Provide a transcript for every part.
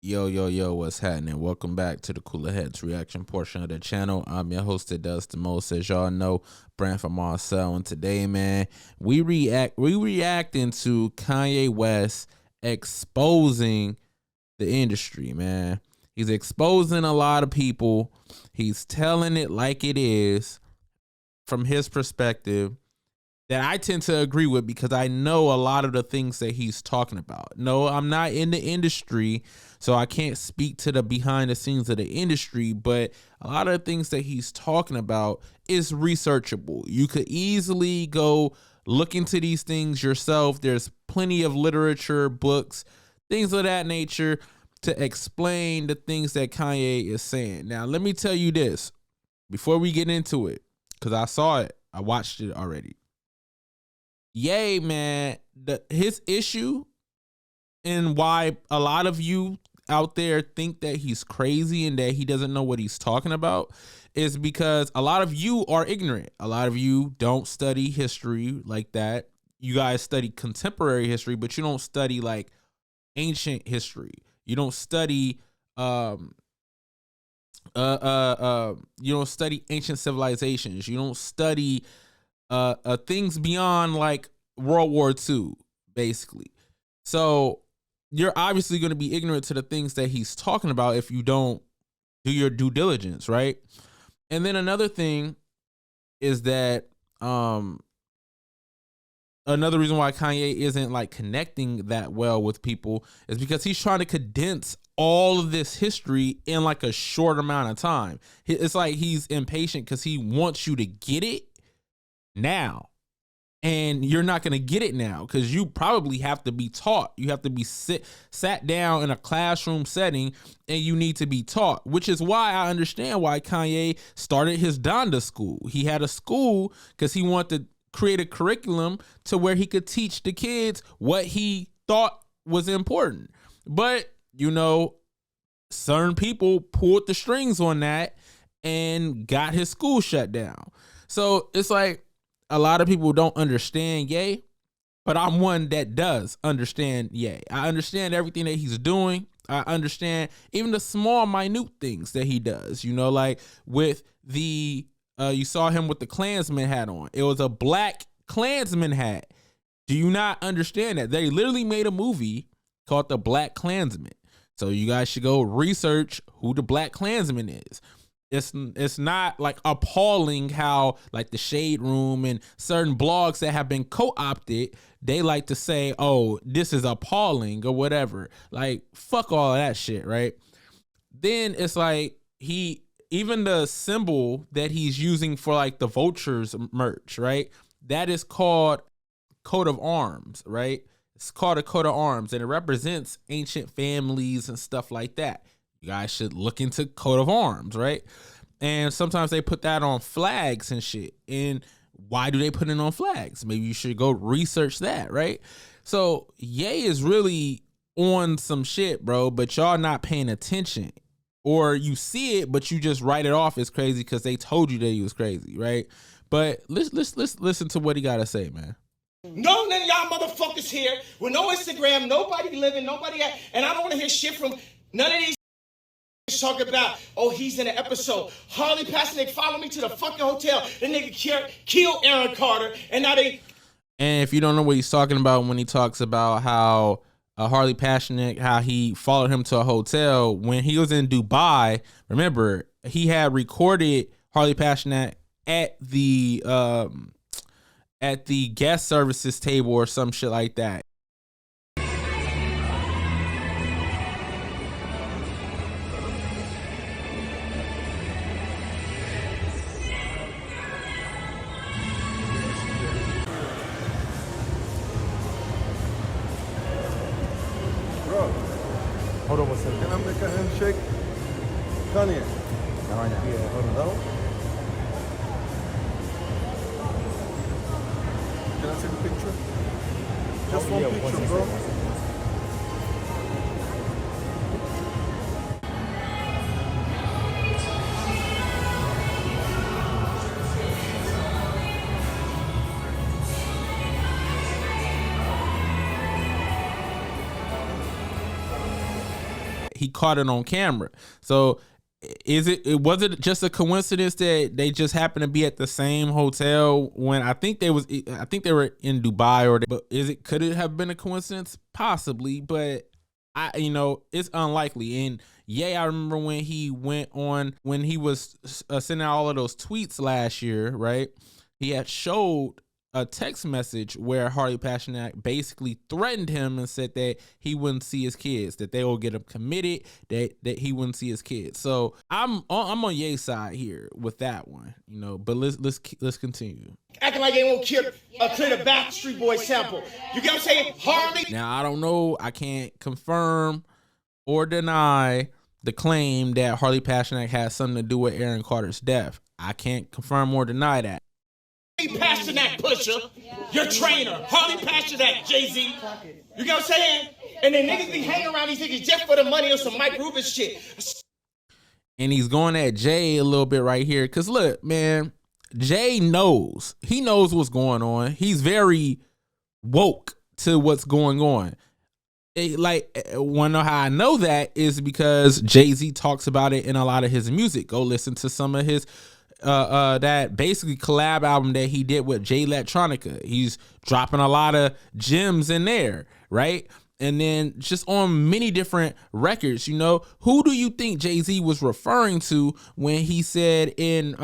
Yo, what's happening? Welcome back to the Cooler Heads reaction portion of the channel. I'm your host, that does the most, as y'all know, Brand from Marcel. And today, man, we reacting to Kanye West exposing the industry, man. He's exposing a lot of people. He's telling it like it is from his perspective, that I tend to agree with because I know a lot of the things that he's talking about. No, I'm not in the industry, so I can't speak to the behind the scenes of the industry, but a lot of the things that he's talking about is researchable. You could easily go look into these things yourself. There's plenty of literature, books, things of that nature to explain the things that Kanye is saying. Now, let me tell you this before we get into it, because I saw it. I watched it already. Yay, man, his issue and why a lot of you out there think that he's crazy and that he doesn't know what he's talking about is because a lot of you are ignorant. A lot of you don't study history like that. You guys study contemporary history, but you don't study like ancient history. You don't study you don't study ancient civilizations. You don't study things beyond like World War II, basically. So you're obviously going to be ignorant to the things that he's talking about if you don't do your due diligence, right? And then another thing is that another reason why Kanye isn't like connecting that well with people is because he's trying to condense all of this history in like a short amount of time. It's like he's impatient because he wants you to get it now, and you're not going to get it now because you probably have to be taught. You have to be sat down in a classroom setting, and you need to be taught, which is why I understand why Kanye started his Donda school. He had a school because he wanted to create a curriculum to where he could teach the kids what he thought was important. But, you know, certain people pulled the strings on that and got his school shut down. So it's like, a lot of people don't understand Ye, but I'm one that does understand Ye. I understand everything that he's doing. I understand even the small, minute things that he does. You know, like with the, you saw him with the Klansman hat on. It was a black Klansman hat. Do you not understand that? They literally made a movie called The Black Klansman. So you guys should go research who the Black Klansman is. It's not like appalling how like the Shade Room and certain blogs that have been co-opted, they like to say, oh, this is appalling or whatever. Like, fuck all of that shit, right? Then it's like even the symbol that he's using for like the Vultures merch, right? That is called coat of arms, right? It's called a coat of arms, and it represents ancient families and stuff like that. You guys should look into coat of arms, right? And sometimes they put that on flags and shit. And why do they put it on flags? Maybe you should go research that, right? So Ye is really on some shit, bro, but y'all not paying attention. Or you see it, but you just write it off as crazy because they told you that he was crazy, right? But let's listen to what he got to say, man. No, none of y'all motherfuckers here with no Instagram, nobody living, nobody at, and I don't want to hear shit from none of these talk about, oh, he's in an episode. Harley Pasnick followed me to the fucking hotel. The nigga killed Aaron Carter, and now they. And if you don't know what he's talking about when he talks about how Harley Pasnick, how he followed him to a hotel when he was in Dubai, remember he had recorded Harley Pasnick at the guest services table or some shit like that. Hold on one second. Can I make a handshake? Kanye. Not right now. Yeah, hold on. No? Can I take a picture? Just one picture, bro. he caught it on camera. So was it just a coincidence that they just happened to be at the same hotel when I think they were in Dubai, but could it have been a coincidence? Possibly, but it's unlikely. And I remember when he was sending out all of those tweets last year, right? He had showed a text message where Harley Pasternak basically threatened him and said that he wouldn't see his kids, that they will get him committed, that he wouldn't see his kids. So I'm on Ye's side here with that one, but let's continue. Acting like they won't clear the Backstreet Boys sample. You get what I'm saying? Harley. Now, I don't know. I can't confirm or deny the claim that Harley Pasternak has something to do with Aaron Carter's death. I can't confirm or deny that. Pasternak pusher, your trainer, Harley Pasternak, Jay-Z. You get what I'm saying? And then niggas be hanging around these niggas just for the money or some Mike Rubin shit. And he's going at Jay a little bit right here. Because look, man, Jay knows. He knows what's going on. He's very woke to what's going on. Want to know how I know that is because Jay-Z talks about it in a lot of his music. Go listen to some of his that basically collab album that he did with Jay Electronica. He's dropping a lot of gems in there, right? And then just on many different records, who do you think Jay-Z was referring to when he said in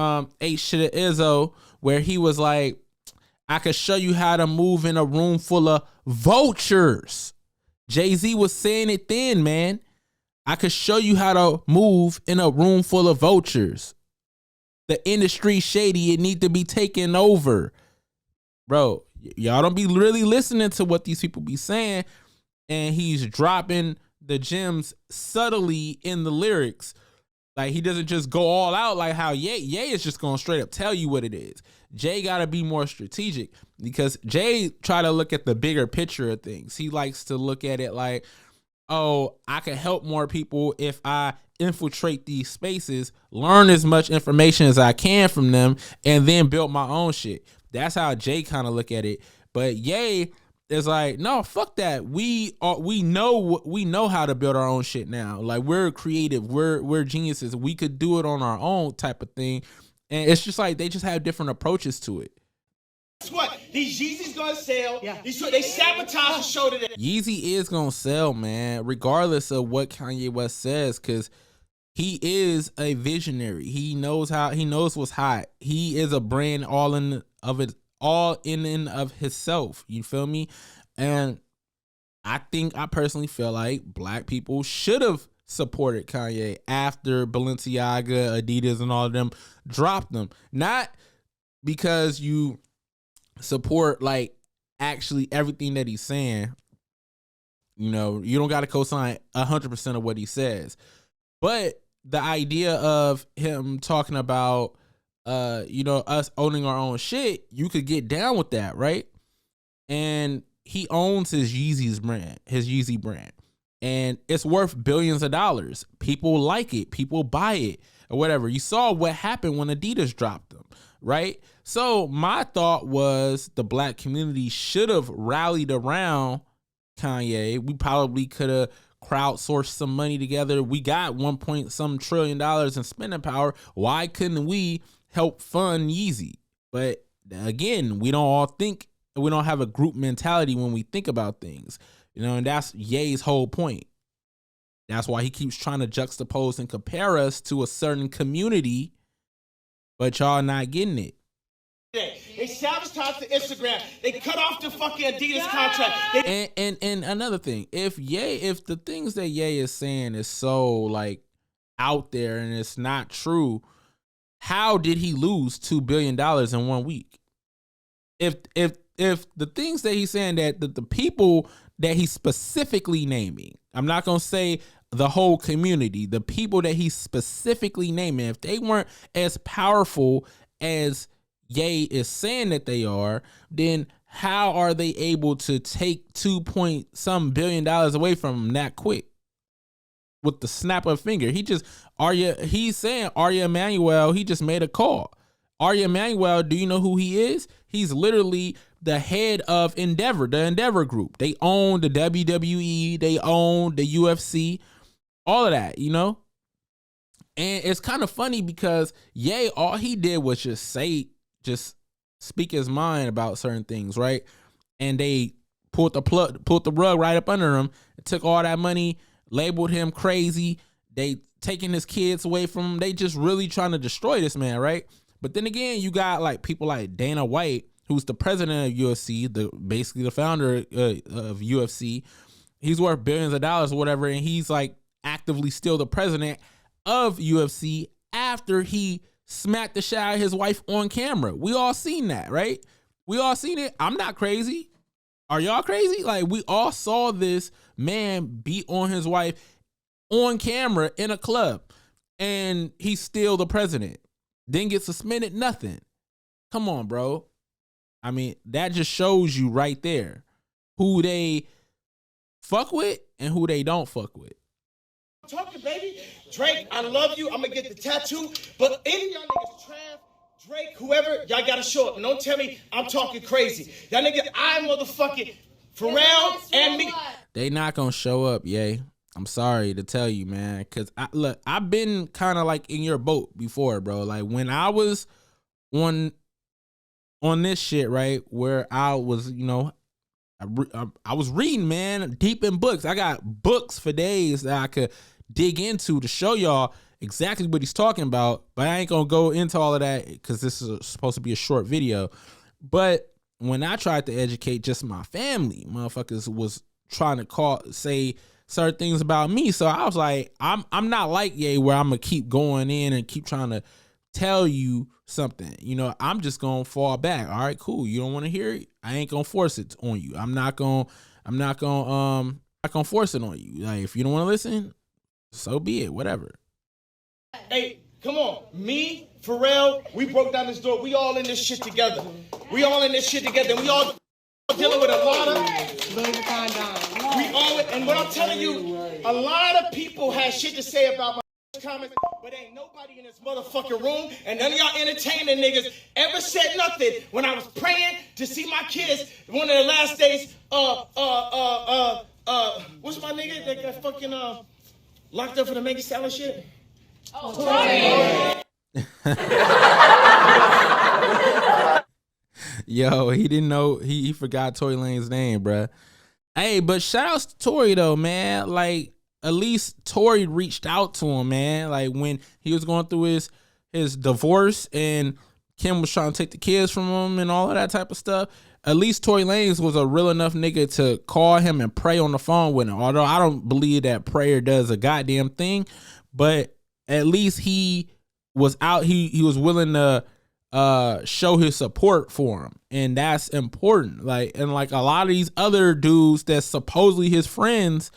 H to the Izzo, where he was like, I could show you how to move in a room full of vultures. Jay-Z was saying it then, man. I could show you how to move in a room full of vultures. The industry shady, it need to be taken over. Bro, y'all don't be really listening to what these people be saying. And he's dropping the gems subtly in the lyrics. Like, he doesn't just go all out like how Ye is just going to straight up tell you what it is. Jay got to be more strategic because Jay try to look at the bigger picture of things. He likes to look at it like, oh, I can help more people if I infiltrate these spaces, learn as much information as I can from them, and then build my own shit. That's how Jay kind of look at it. But Ye is like, no, fuck that. We know how to build our own shit now. Like, we're creative, we're geniuses. We could do it on our own type of thing. And it's just like they just have different approaches to it. Guess what? These Yeezys gonna sell. Yeah. They sabotage the show today. Yeezy is gonna sell, man, regardless of what Kanye West says, because he is a visionary. He knows what's hot. He is a brand all in and of himself. You feel me? And I personally feel like black people should have supported Kanye after Balenciaga, Adidas, and all of them dropped them. Not because you support like actually everything that he's saying. You don't got to co-sign 100% of what he says, but the idea of him talking about us owning our own shit, you could get down with that, right? And he owns his Yeezy brand, and it's worth billions of dollars. People like it, people buy it, or whatever. You saw what happened when Adidas dropped them, right? So my thought was the black community should have rallied around Kanye. We probably could have crowdsourced some money together. We got $1 trillion in spending power. Why couldn't we help fund Yeezy? But again, we don't have a group mentality when we think about things, and that's Ye's whole point. That's why he keeps trying to juxtapose and compare us to a certain community, but y'all not getting it. They sabotaged the Instagram. They cut off the fucking Adidas contract. And another thing, if the things that Ye is saying is so like out there and it's not true, how did he lose $2 billion in 1 week? If the things that he's saying, that the people that he's specifically naming, I'm not gonna say the whole community, the people that he's specifically naming, if they weren't as powerful as Ye is saying that they are, then how are they able to take $2 billion away from him that quick with the snap of a finger? He's saying Arya Emanuel, he just made a call. Arya Emanuel, do you know who he is? He's literally the head of Endeavor, the Endeavor Group. They own the WWE, they own the UFC. all of that, you know? And it's kind of funny because Ye, all he did was just speak his mind about certain things, right? And they pulled the rug right up under him, took all that money, labeled him crazy. They taking his kids away from him. They just really trying to destroy this man, right? But then again, you got like people like Dana White, who's the president of UFC, basically the founder of UFC. He's worth billions of dollars or whatever, and he's like actively still the president of UFC after he smacked the shit out of his wife on camera. We all seen that, right? We all seen it. I'm not crazy. Are y'all crazy? Like, we all saw this man beat on his wife on camera in a club, and he's still the president. Didn't get suspended, nothing. Come on, bro. I mean, that just shows you right there who they fuck with and who they don't fuck with. Talking, baby. Drake, I love you. I'm gonna get the tattoo. But any of y'all niggas, Trav, Drake, whoever, y'all gotta show up. And don't tell me I'm talking crazy. Y'all niggas, I motherfucking Pharrell and me. They not gonna show up, Ye. I'm sorry to tell you, man. Cause I've been kind of like in your boat before, bro. Like when I was on this shit, right, where I was, you know, I was reading, man, deep in books. I got books for days that I could dig into to show y'all exactly what he's talking about. But I ain't gonna go into all of that because this is supposed to be a short video. But when I tried to educate just my family, motherfuckers was trying to say certain things about me. So I was like, I'm not like Ye where I'm gonna keep going in and keep trying to tell you something. You know, I'm just gonna fall back. All right, cool. You don't want to hear it? I ain't gonna force it on you. I'm not gonna force it on you. Like, if you don't want to listen, so be it. Whatever. Hey, come on. Me, Pharrell, we broke down this door. We all in this shit together. We all in this shit together. We all dealing with a lot of Louis Vuitton. We all, and what I'm telling you, a lot of people had shit to say about my comments, but ain't nobody in this motherfucking room, and none of y'all entertaining niggas ever said nothing when I was praying to see my kids one of the last days. What's my nigga that got fucking locked up for the Megan Stallion shit? Oh, Yo, he didn't know, he forgot Tory Lane's name, bruh. Hey, but shout outs to Tory though, man. Like, at least Tory reached out to him, man. Like when he was going through his divorce and Kim was trying to take the kids from him and all of that type of stuff. At least Tory Lanez was a real enough nigga to call him and pray on the phone with him. Although I don't believe that prayer does a goddamn thing, but at least he was out. He was willing to show his support for him, and that's important. Like, and like a lot of these other dudes that supposedly his friends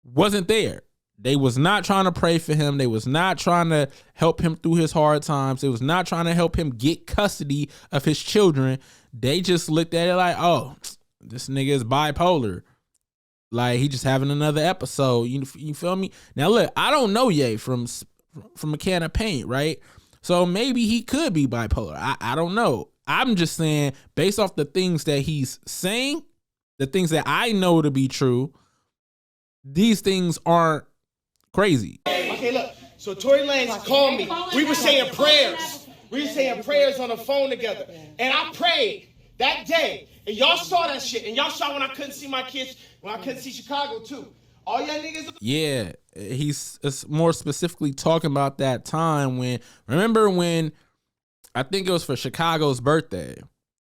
wasn't there. They was not trying to pray for him. They was not trying to help him through his hard times. They was not trying to help him get custody of his children. They just looked at it like, oh, this nigga is bipolar. Like, he just having another episode. You feel me? Now look, I don't know Ye from a can of paint, right? So maybe he could be bipolar. I don't know. I'm just saying, based off the things that he's saying, the things that I know to be true, these things aren't crazy. Okay, look. So Tory Lanez called me. We were saying prayers. We were saying prayers on the phone together. And I prayed that day. And y'all saw that shit. And y'all saw when I couldn't see my kids, when I couldn't see Chicago too. All y'all niggas. Yeah, he's more specifically talking about that time remember when, I think it was for Chicago's birthday.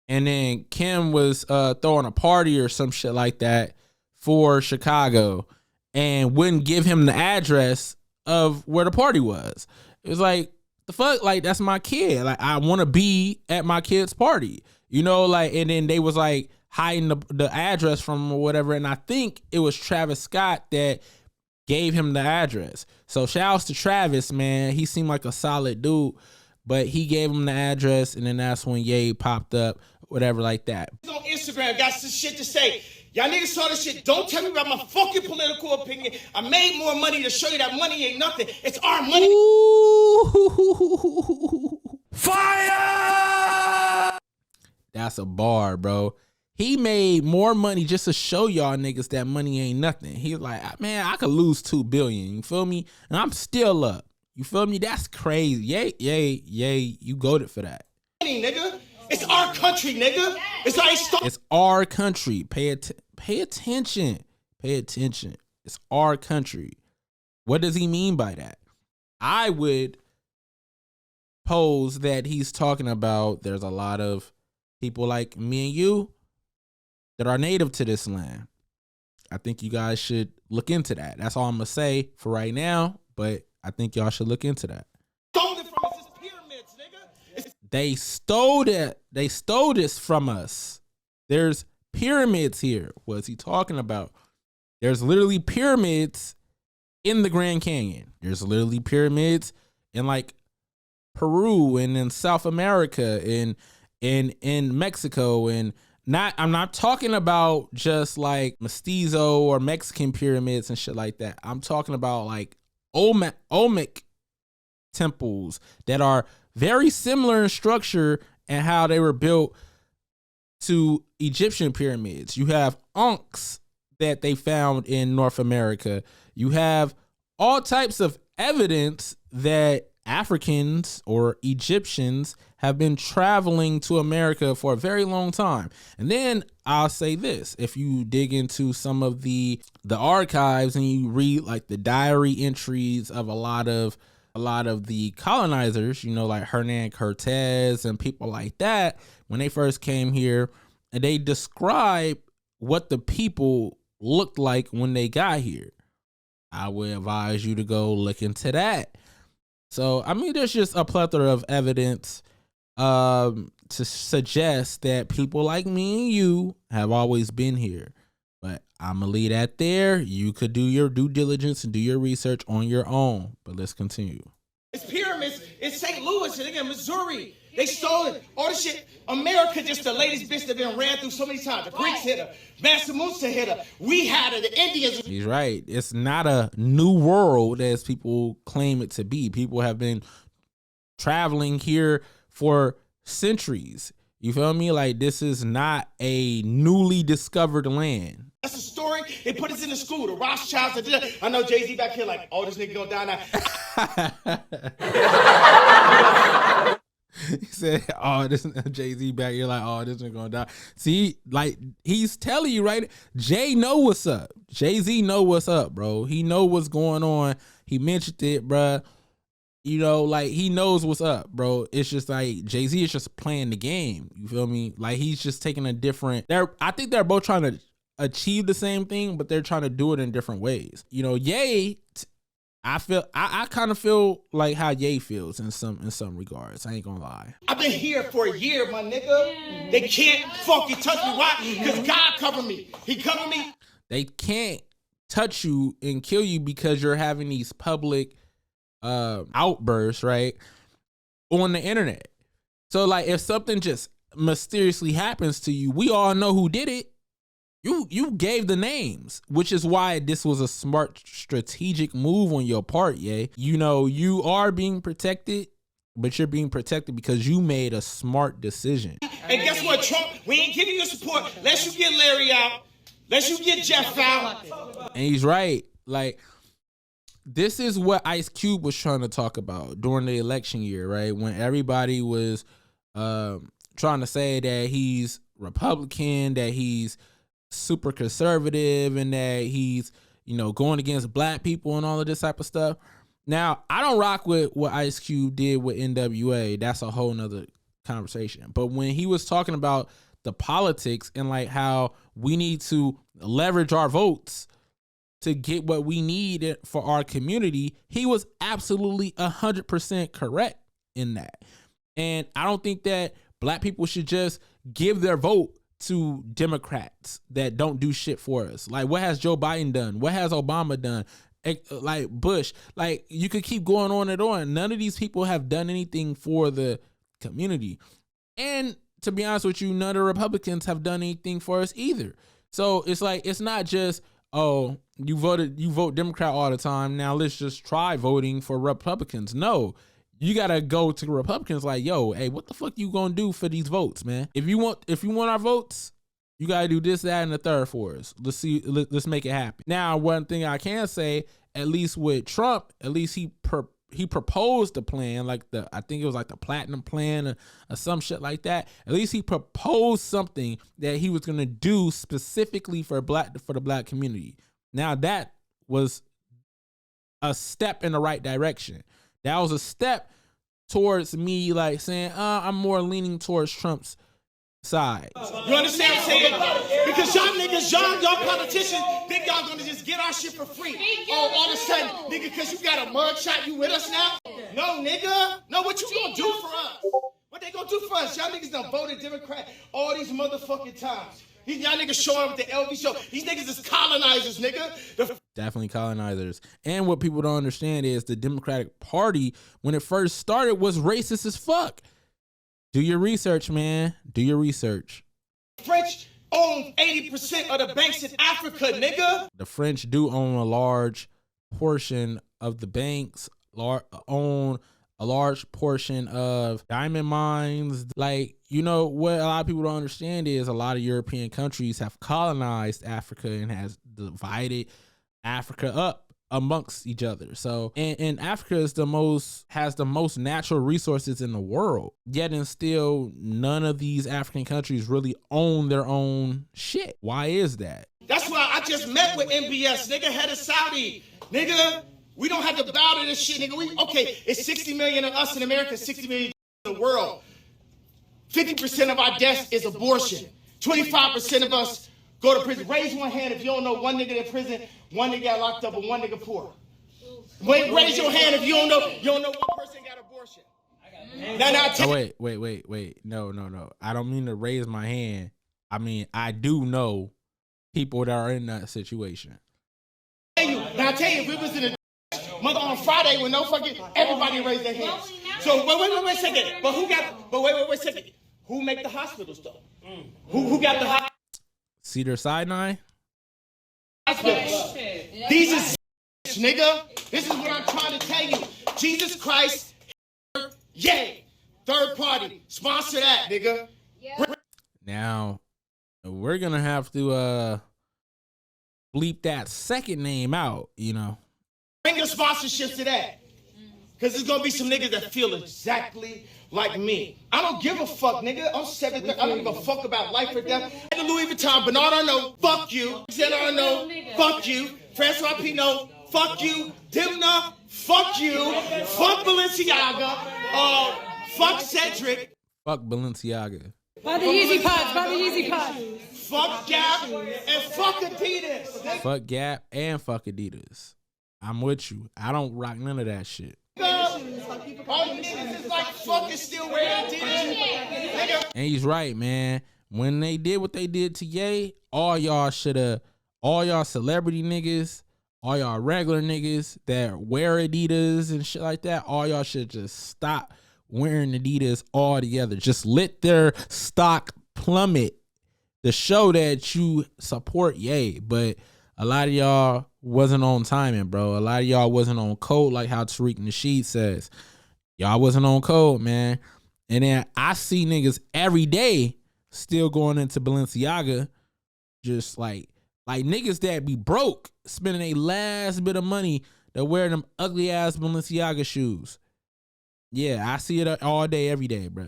And then Kim was throwing a party or some shit like that for Chicago, and wouldn't give him the address of where the party was. It was like, the fuck, like, that's my kid. Like, I want to be at my kid's party, you know, like, and then they was like hiding the address from him or whatever. And I think it was Travis Scott that gave him the address. So shouts to Travis, man. He seemed like a solid dude, but he gave him the address, and then that's when Ye popped up, whatever like that. On Instagram, got some shit to say. Y'all niggas saw this shit. Don't tell me about my fucking political opinion. I made more money to show you that money ain't nothing. It's our money. Ooh. Fire! That's a bar, bro. He made more money just to show y'all niggas that money ain't nothing. He's like, man, I could lose $2 billion. You feel me? And I'm still up. You feel me? That's crazy. Yay. You goated for that. Nigga, it's our country, nigga. It's like it's our country. Pay attention. Pay attention. It's our country. What does he mean by that? I would pose that he's talking about there's a lot of people like me and you that are native to this land. I think you guys should look into that. That's all I'm gonna say for right now, but I think y'all should look into that. Stole it from us. It's pyramids, nigga. They stole it. They stole this from us. There's pyramids here. What's he talking about? There's literally pyramids in the Grand Canyon. There's literally pyramids in like Peru and in South America and in Mexico, and I'm not talking about just like mestizo or Mexican pyramids and shit like that. I'm talking about like Olmec temples that are very similar in structure and how they were built to Egyptian pyramids. You have Ankhs that they found in North America. You have all types of evidence that Africans or Egyptians have been traveling to America for a very long time. And then I'll say this, if you dig into some of the archives and you read like the diary entries of a lot of the colonizers, you know, like Hernan Cortez and people like that, when they first came here, and they describe what the people looked like when they got here. I would advise you to go look into that. So, I mean, there's just a plethora of evidence to suggest that people like me and you have always been here. But I'm going to leave that there. You could do your due diligence and do your research on your own. But let's continue. It's pyramids in St. Louis and again, Missouri. They stole it. All this shit. America just the latest bitch that been ran through so many times. The Greeks hit her. Mansa Musa hit her. We had her. The Indians. He's right. It's not a new world as people claim it to be. People have been traveling here for centuries. You feel me? Like, this is not a newly discovered land. That's a story. They put us in the school. The Rothschilds. I know Jay-Z back here like, oh, this nigga gonna die now. He said, oh, this Jay-Z back here like, oh, this nigga gonna die. See, like, he's telling you, right? Jay know what's up. Jay-Z know what's up, bro. He know what's going on. He mentioned it, bro. You know, like, he knows what's up, bro. It's just like Jay-Z is just playing the game. You feel me? Like, he's just taking a different. I think they're both trying to achieve the same thing, but they're trying to do it in different ways. You know, Ye, I kind of feel like how Ye feels in some regards. I ain't gonna lie. I've been here for a year, my nigga. They can't fucking touch me. Why? Because God covered me. He covered me. They can't touch you and kill you because you're having these public outbursts, right, on the internet. So, like, if something just mysteriously happens to you, we all know who did it. You gave the names, which is why this was a smart strategic move on your part, yeah. You know, you are being protected, but you're being protected because you made a smart decision. And guess what, Trump? We ain't giving you support unless you get Larry out, unless you get Jeff out. And he's right. Like, this is what Ice Cube was trying to talk about during the election year, right? When everybody was trying to say that he's Republican, that he's super conservative, and that he's, you know, going against black people and all of this type of stuff. Now, I don't rock with what Ice Cube did with NWA. That's a whole nother conversation. But when he was talking about the politics and like how we need to leverage our votes to get what we need for our community, he was absolutely 100% correct in that. And I don't think that black people should just give their vote to Democrats that don't do shit for us. Like, what has Joe Biden done? What has Obama done? Like, Bush. Like, you could keep going on and on. None of these people have done anything for the community. And to be honest with you, none of the Republicans have done anything for us either. So it's like, it's not just, oh, you vote Democrat all the time, now let's just try voting for Republicans. No, you gotta go to the Republicans like, yo, hey, what the fuck you gonna do for these votes, man? If you want our votes, You gotta do this, that, and the third for us. Let's see. Let's make it happen. Now, one thing I can say, at least with Trump, at least he proposed a plan, like I think it was like the platinum plan or some shit like that. At least he proposed something that he was gonna do specifically for the black community. Now that was a step in the right direction. That was a step towards me like saying, I'm more leaning towards Trump's side. You understand what I'm saying? Because y'all niggas, y'all politicians think y'all gonna just get our shit for free. Oh, all of a sudden, nigga, because you got a mug shot, you with us now? No, nigga. No, what you gonna do for us? What they gonna do for us? Y'all niggas done voted Democrat all these motherfucking times. Y'all niggas showing up at the LV show. These niggas is colonizers, nigga. Definitely colonizers. And what people don't understand is the Democratic Party, when it first started, was racist as fuck. Do your research, man. Do your research. French own 80% of the banks in Africa, nigga. The French do own a large portion of the banks, own a large portion of diamond mines. Like, you know, what a lot of people don't understand is a lot of European countries have colonized Africa and has divided Africa up amongst each other. So, and Africa is has the most natural resources in the world. Yet and still, none of these African countries really own their own shit. Why is that? That's why I just met with MBS, nigga, head of Saudi. Nigga, we don't have to bow to this shit, nigga. Okay, it's 60 million of us in America, 60 million in the world. 50% of our deaths is abortion. 25% of us go to prison. Raise one hand if you don't know one nigga in prison, one nigga got locked up, and one nigga poor. Raise your hand if you don't know one person got abortion. Wait. No. I don't mean to raise my hand. I mean, I do know people that are in that situation. Now I tell you, if it was in a mother on Friday when no fucking everybody raised their hands. So wait a second. But wait a second. Who make the hospitals though? Who got the hospitals? Cedar Sinai? These is nigga. This is what I'm trying to tell you. Jesus Christ, yay. Third party. Sponsor that, nigga. Now, we're gonna have to bleep that second name out, you know. Bring your sponsorships to that. Because there's gonna be some niggas that feel exactly like me. I don't give a fuck, nigga. I'm 7'3". I don't give a fuck about life or death. Louis Vuitton, Bernard Arnault, fuck you. Xander Arnault, fuck you. Francois Pinot, fuck you. Dimna, fuck you. Fuck Balenciaga. Fuck Cedric. Fuck Balenciaga. Buy the Yeezy Pods. Fuck Gap and fuck Adidas. Fuck Gap and fuck Adidas. I'm with you. I don't rock none of that shit. All niggas is like fucking still wearing Adidas. And he's right, man. When they did what they did to Ye, all y'all celebrity niggas, all y'all regular niggas that wear Adidas and shit like that, all y'all should just stop wearing Adidas altogether. Just let their stock plummet to show that you support Ye. But a lot of y'all wasn't on timing, bro. A lot of y'all wasn't on code, like how Tariq Nasheed says. Y'all wasn't on code, man. And then I see niggas every day still going into Balenciaga, just like niggas that be broke, spending a last bit of money to wear them ugly ass Balenciaga shoes. Yeah, I see it all day, every day, bro.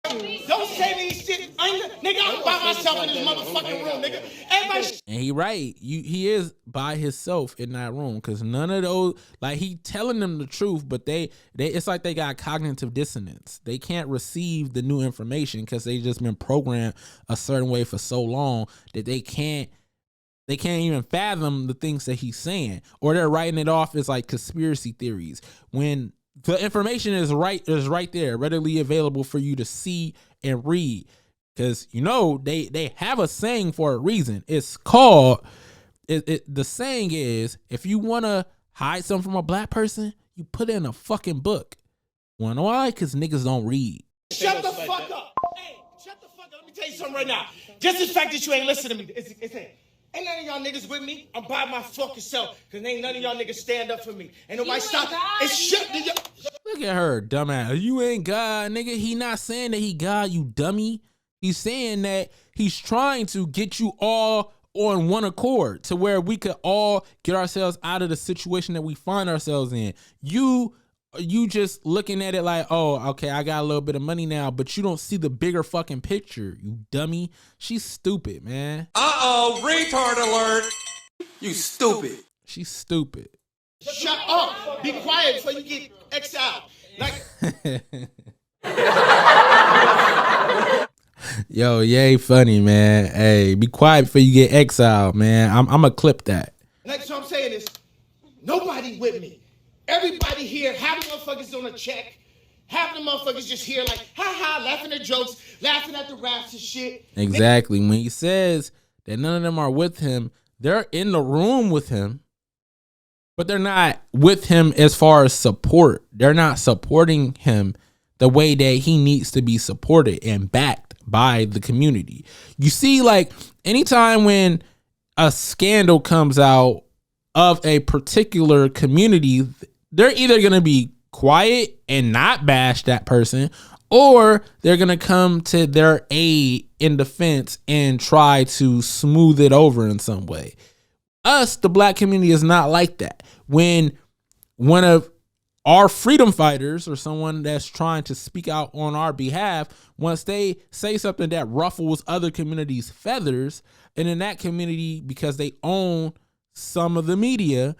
Don't say me shit. Nigga, I'm by myself in this motherfucking room, nigga. Everybody. And he right. He is by himself in that room, because none of those, like, he telling them the truth, but they it's like they got cognitive dissonance. They can't receive the new information because they just been programmed a certain way for so long that they can't even fathom the things that he's saying, or they're writing it off as like conspiracy theories when the information is right there, readily available for you to see and read. Because, you know, they have a saying for a reason. It's called, the saying is, if you want to hide something from a black person, you put it in a fucking book. Wanna know why? Because niggas don't read. Shut the fuck up. Hey, shut the fuck up. Let me tell you something right now. Just the fact that you ain't listening to me, ain't none of y'all niggas with me. I'm by my fucking self. Because ain't none of y'all niggas stand up for me. Ain't nobody stop. It's shut the... Look at her, dumbass. You ain't God, nigga. He not saying that he God, you dummy. He's saying that He's trying to get you all on one accord to where we could all get ourselves out of the situation that we find ourselves in. You just looking at it like, oh, okay, I got a little bit of money now, but you don't see the bigger fucking picture, you dummy. She's stupid, man. Uh-oh, retard alert. You stupid. She's stupid. Shut up. Be quiet before you get exiled. Like, yo, yay, funny, man. Hey, be quiet before you get exiled, man. I'm gonna clip that. next what I'm saying is, nobody with me. Everybody here, half the motherfuckers on a check. Half the motherfuckers just here like, ha, laughing at jokes, laughing at the raps and shit. Exactly. When he says that none of them are with him, they're in the room with him, but they're not with him as far as support. They're not supporting him the way that he needs to be supported and backed by the community. You see, like, anytime when a scandal comes out of a particular community, they're either going to be quiet and not bash that person, or they're going to come to their aid in defense and try to smooth it over in some way. Us, the black community, is not like that. When one of our freedom fighters or someone that's trying to speak out on our behalf, once they say something that ruffles other communities' feathers, and in that community, because they own some of the media,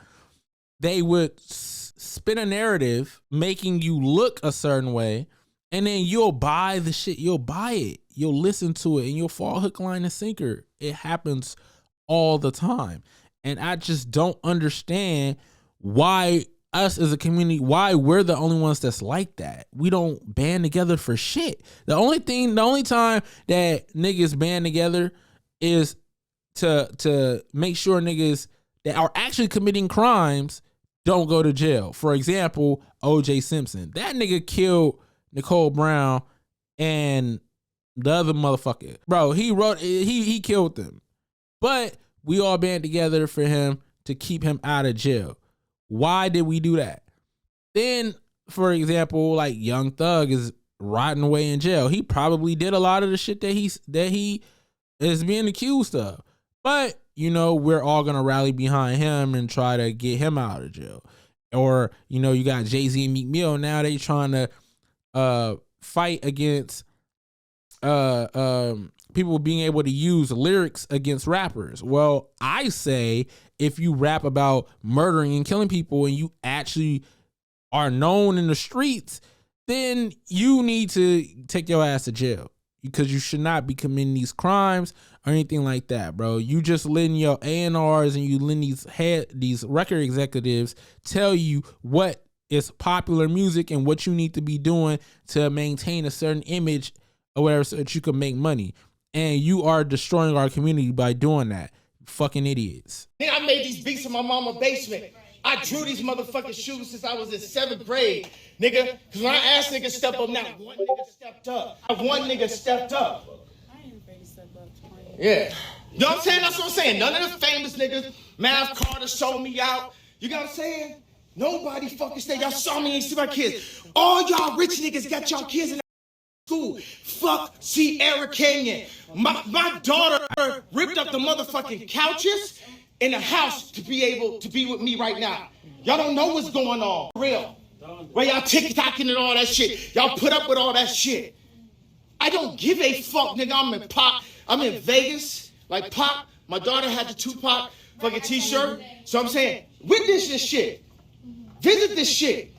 they would spin a narrative making you look a certain way, and then you'll buy the shit. You'll buy it. You'll listen to it, and you'll fall hook, line, and sinker. It happens all the time. And I just don't understand why us as a community, why we're the only ones that's like that. We don't band together for shit. The only time that niggas band together is to make sure niggas that are actually committing crimes don't go to jail. For example, O.J. Simpson. That nigga killed Nicole Brown and the other motherfucker. Bro, he killed them. But we all band together for him to keep him out of jail. Why did we do that? Then, for example, like Young Thug is rotting away in jail. He probably did a lot of the shit that he is being accused of. But, you know, we're all going to rally behind him and try to get him out of jail. Or, you know, you got Jay-Z and Meek Mill. Now they trying to fight against people being able to use lyrics against rappers. Well, I say if you rap about murdering and killing people and you actually are known in the streets, then you need to take your ass to jail, because you should not be committing these crimes or anything like that, bro. You just letting your A&Rs and you letting these record executives tell you what is popular music and what you need to be doing to maintain a certain image or whatever so that you can make money. And you are destroying our community by doing that. Fucking idiots. I made these beats in my mama's basement. I drew these motherfucking shoes since I was in 7th grade, nigga. Because when I asked niggas step up, now one nigga stepped up. One nigga stepped up. I ain't afraid to step up. Yeah. You know what I'm saying? That's what I'm saying. None of the famous niggas, Mav Carter sold me out. You know what I'm saying? Nobody fucking stay. Y'all saw me, ain't see my kids. All y'all rich niggas got y'all kids in school. Fuck Sierra Kanye. My daughter ripped up the motherfucking couches in the house to be able to be with me right now. Y'all don't know what's going on. For real. Where y'all TikToking and all that shit. Y'all put up with all that shit. I don't give a fuck, nigga. I'm in Pop. I'm in Vegas. Like Pop. My daughter had the Tupac fucking t-shirt. So I'm saying, witness this shit. Visit this shit.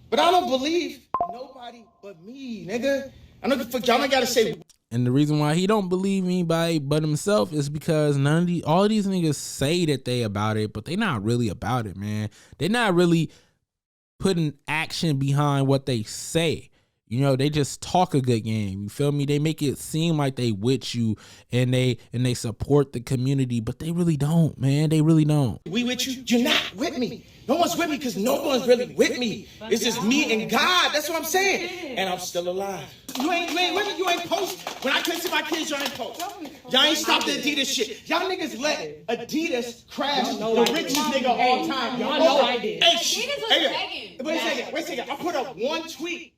But I don't believe nobody but me, nigga. I don't give a fuck. Y'all ain't gotta say. And the reason why he don't believe anybody but himself is because all of these niggas say that they about it, but they not really about it, man. They're not really putting action behind what they say. You know, they just talk a good game. You feel me? They make it seem like they with you and they support the community, but they really don't, man. They really don't. We with you? You're not with me. No one's with me because no one's really with me. It's just me and God. That's what I'm saying. And I'm still alive. You ain't with me. You ain't post. When I couldn't see my kids, y'all ain't post. Y'all ain't stopped the Adidas shit. Y'all niggas let Adidas crash the richest nigga of all time. Y'all know I did. Wait a second. I put up one tweet.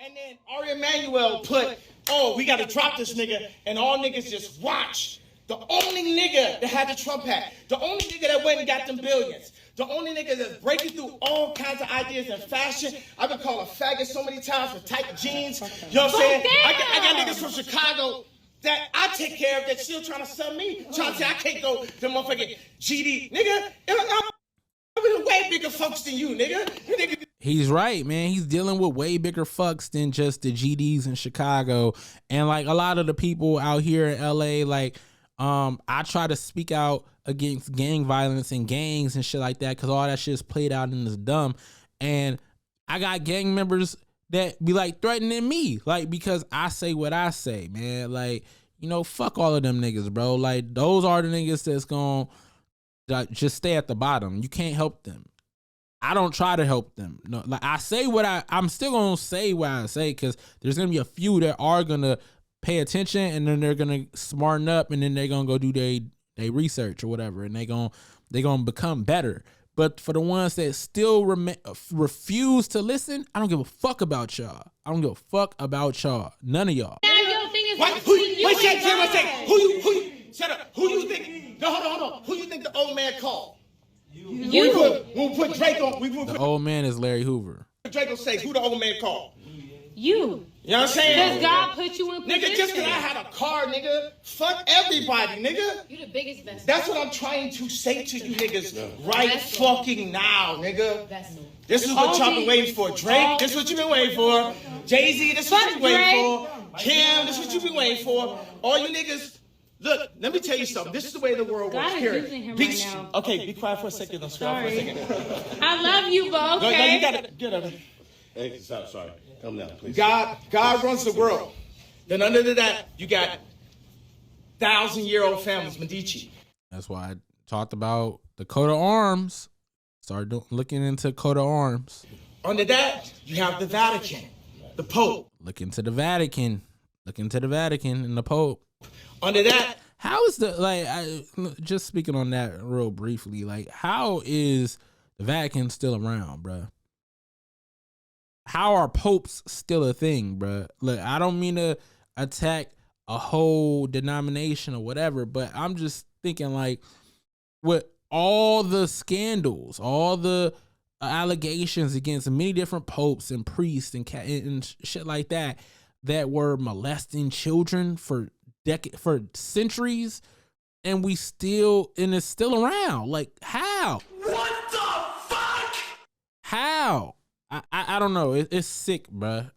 And then Ari Emanuel put oh, we got to drop this nigga, and all niggas just watch. The only nigga that had the Trump hat, the only nigga that went and got them billions, the only nigga that's breaking through all kinds of ideas in fashion. I've been called a faggot so many times for tight jeans. You know what I'm saying? I got niggas from Chicago that I take care of that still trying to sell me. Trying to say I can't go to motherfucking GD. Nigga, I'm way bigger folks than you, nigga. You nigga. He's right, man. He's dealing with way bigger fucks than just the GDs in Chicago. And like a lot of the people out here in LA, like, I try to speak out against gang violence and gangs and shit like that because all that shit is played out and is dumb. And I got gang members that be like threatening me, like, because I say what I say, man. Like, you know, fuck all of them niggas, bro. Like, those are the niggas that's gonna just stay at the bottom. You can't help them. I don't try to help them. No, like I say what I'm still gonna say what I say because there's gonna be a few that are gonna pay attention and then they're gonna smarten up and then they're gonna go do their research or whatever and they're gonna become better. But for the ones that still refuse to listen, I don't give a fuck about y'all. I don't give a fuck about y'all. None of y'all. Now your thing is Wait, who you, shut up. Who you think, no, hold on. Who you think the old man called? You. When we put Drake on, The old man is Larry Hoover. Drake on stage, who the old man called? You. You know what I'm saying? Because God put you in position. Nigga, just because I had a car, nigga, fuck everybody, nigga. You the biggest vessel. That's what I'm trying to say to you niggas right fucking now, nigga. Vessel. This is what y'all been waiting for. Drake, this is what you been waiting for. Jay-Z, this is what you been waiting for. Kim, this is what you been waiting for. All you niggas, look, let me tell you something. This is the way the world works. God is Period. using him Be- right now. Okay, be quiet for a second. Let's for a second. I love you, but No, okay. you gotta get out of here. Hey, sorry. Come down, please. God runs the world. Then under that, you got 1,000-year-old families, Medici. That's why I talked about the coat of arms. Started looking into coat of arms. Under that, you have the Vatican, the Pope. Look into the Vatican. Look into the Vatican and the Pope. Under that, How is just speaking on that real briefly, like, how is the Vatican still around, bruh? How are popes still a thing, bruh? Look, I don't mean to attack a whole denomination or whatever, but I'm just thinking, like, with all the scandals, all the allegations against many different popes and priests and shit like that were molesting children for centuries, and it's still around. Like, how? What the fuck? How? I don't know. It's sick, bruh.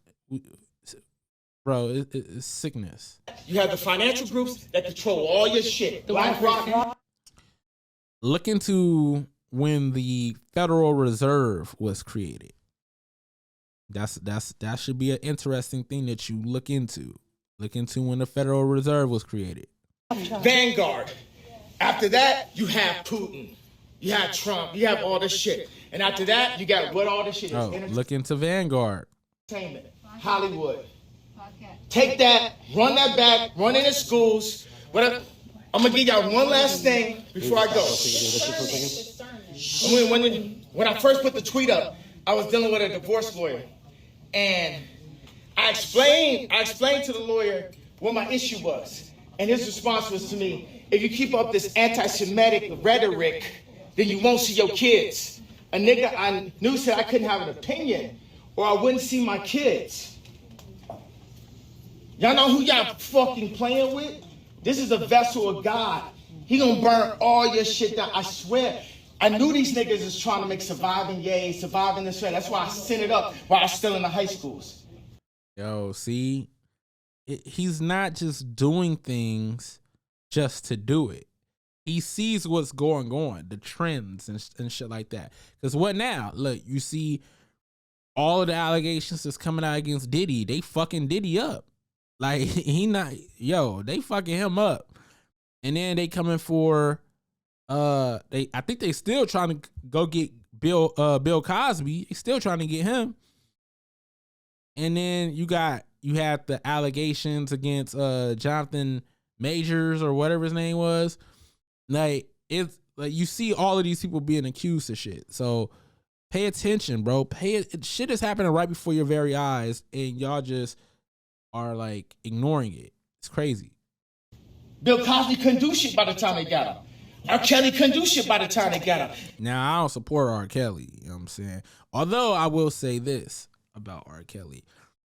Bro, it's sickness. you have the financial groups that control all your shit. BlackRock. Look into when the Federal Reserve was created. That should be an interesting thing that you look into. Look into when the Federal Reserve was created. Vanguard. After that, you have Putin. You have Trump. You have all this shit. And after that, you got what all this shit is. Oh, look into Vanguard. Entertainment. Hollywood. Take that, run that back, run it in schools. I'm going to give y'all one last thing before I go. When I first put the tweet up, I was dealing with a divorce lawyer. And I explained to the lawyer what my issue was. And his response was to me, if you keep up this anti-Semitic rhetoric, then you won't see your kids. A nigga I knew said I couldn't have an opinion or I wouldn't see my kids. Y'all know who y'all fucking playing with? This is a vessel of God. He gonna burn all your shit down. I swear. I knew these niggas is trying to make surviving this way. That's why I sent it up while I was still in the high schools. Yo, see, he's not just doing things just to do it. He sees what's going on, the trends and shit like that. Because what now? Look, you see all of the allegations that's coming out against Diddy. They fucking Diddy up. Like, they fucking him up. And then they coming for, I think they still trying to go get Bill Cosby. They still trying to get him. And then you had the allegations against Jonathan Majors or whatever his name was. Like, it's like you see all of these people being accused of shit. So pay attention, bro. Shit is happening right before your very eyes, and y'all just are like ignoring it. It's crazy. Bill Cosby couldn't do shit by the time they got him. R. Kelly couldn't do shit by the time they got him. Now, I don't support R. Kelly, you know what I'm saying? Although I will say this about R. Kelly.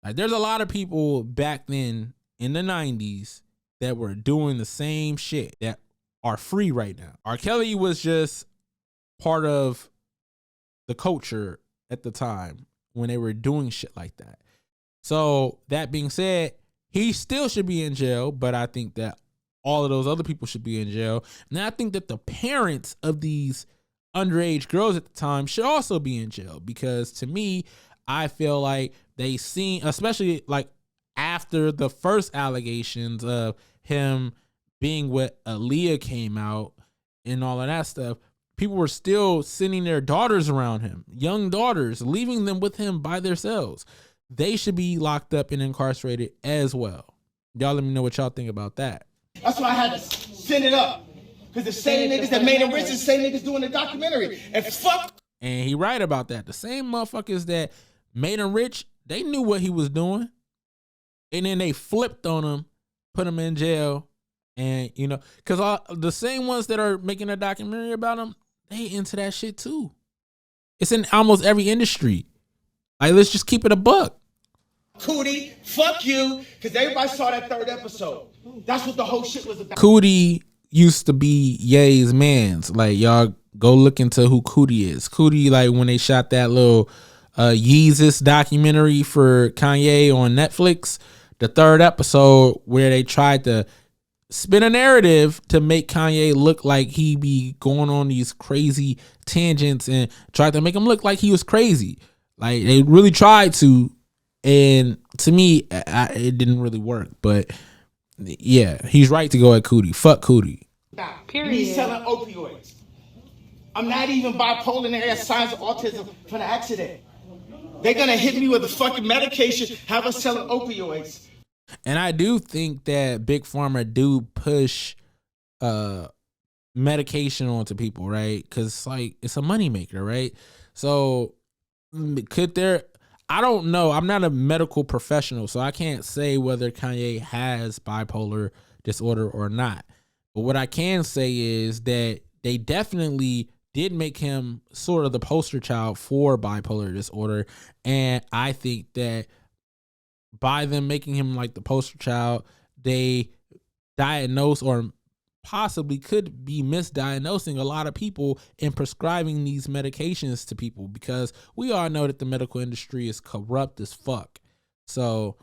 Like, there's a lot of people back then in the 90s that were doing the same shit that are free right now. R. Kelly was just part of the culture at the time when they were doing shit like that. So, that being said, he still should be in jail, but I think that all of those other people should be in jail. And I think that the parents of these underage girls at the time should also be in jail, because to me, I feel like they seen, especially like after the first allegations of him being with Aaliyah came out and all of that stuff, people were still sending their daughters around him, young daughters, leaving them with him by themselves. They should be locked up and incarcerated as well. Y'all let me know what y'all think about that. That's why I had to send it up. Because the same niggas that made him rich is the same niggas doing the documentary. And fuck. And he right about that. The same motherfuckers that made him rich, they knew what he was doing. And then they flipped on him, put him in jail. And, you know, because the same ones that are making a documentary about him, they into that shit too. It's in almost every industry. Like, let's just keep it a buck. Cootie, fuck you. Because everybody saw that third episode. That's what the whole shit was about. Cootie used to be Ye's mans. Like, y'all go look into who Cootie is. Cootie, like, when they shot that little Yeezus documentary for Kanye on Netflix, the third episode where they tried to spin a narrative to make Kanye look like he be going on these crazy tangents and tried to make him look like he was crazy. Like, they really tried to, and to me, it didn't really work. But yeah, he's right to go at Cootie. Fuck Cootie. Period. He's selling opioids. I'm not even bipolar and I have signs of autism from the accident. They're going to hit me with a fucking medication, have us selling opioids. And I do think that Big Pharma do push medication onto people, right? Because like, it's a moneymaker, right? So could there... I don't know. I'm not a medical professional, so I can't say whether Kanye has bipolar disorder or not. But what I can say is that they definitely did make him sort of the poster child for bipolar disorder. And I think that by them making him like the poster child, they diagnose or possibly could be misdiagnosing a lot of people and prescribing these medications to people, because we all know that the medical industry is corrupt as fuck. So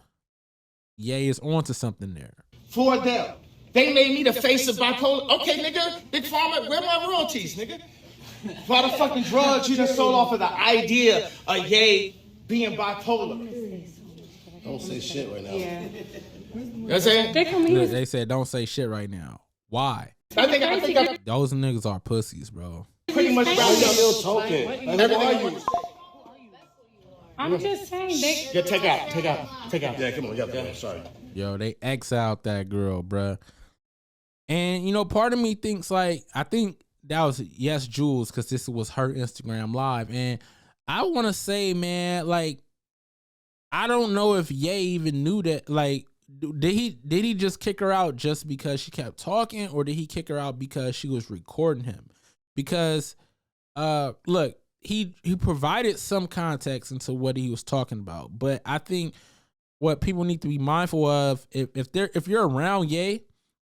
Ye is onto something there. For them. They made me the face of bipolar. Okay, nigga, Big Pharma, where my royalties, nigga? For all the fucking drugs you just sold off of the idea of Ye being bipolar. Don't say shit right now. Yeah. You know what I'm saying? They said don't say shit right now. Why? I think I Those niggas are pussies, bro. pretty much Why rounded you up still talking? Like, who are you? I'm just saying they. Yeah, take out. Yeah, come on. Yeah, sorry. Yo, they exiled that girl, bruh. And, you know, part of me thinks like, I think that was Yes Jules, because this was her Instagram live. And I want to say, man, like, I don't know if Ye even knew that. Like, did he just kick her out just because she kept talking, or did he kick her out because she was recording him? Because look, he provided some context into what he was talking about, but I think what people need to be mindful of, if you're around Ye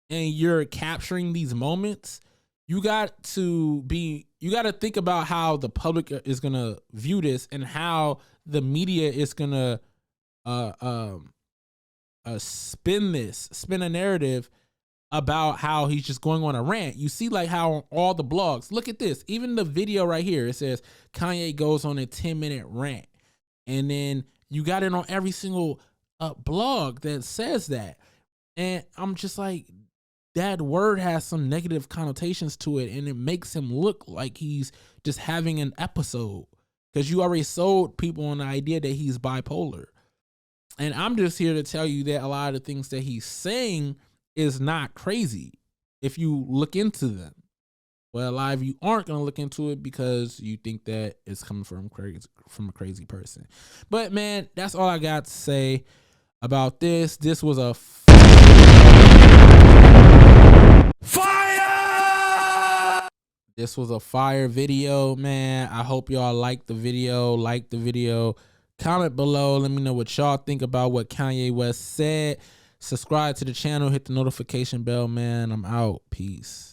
and you're capturing these moments, you got to think about how the public is gonna view this and how the media is gonna spin a narrative about how he's just going on a rant. You see like how on all the blogs, look at this, even the video right here, it says Kanye goes on a 10-minute rant, and then you got it on every single blog that says that. And I'm just like, that word has some negative connotations to it, and it makes him look like he's just having an episode, because you already sold people on the idea that he's bipolar. And I'm just here to tell you that a lot of the things that he's saying is not crazy if you look into them. Well, a lot of you aren't going to look into it because you think that it's coming from a crazy person. But man, that's all I got to say. about this. This was a fire. This was a fire video, man. I hope y'all like the video. Like the video. Comment below. Let me know what y'all think about what Kanye West said. Subscribe to the channel. Hit the notification bell, man. I'm out. Peace.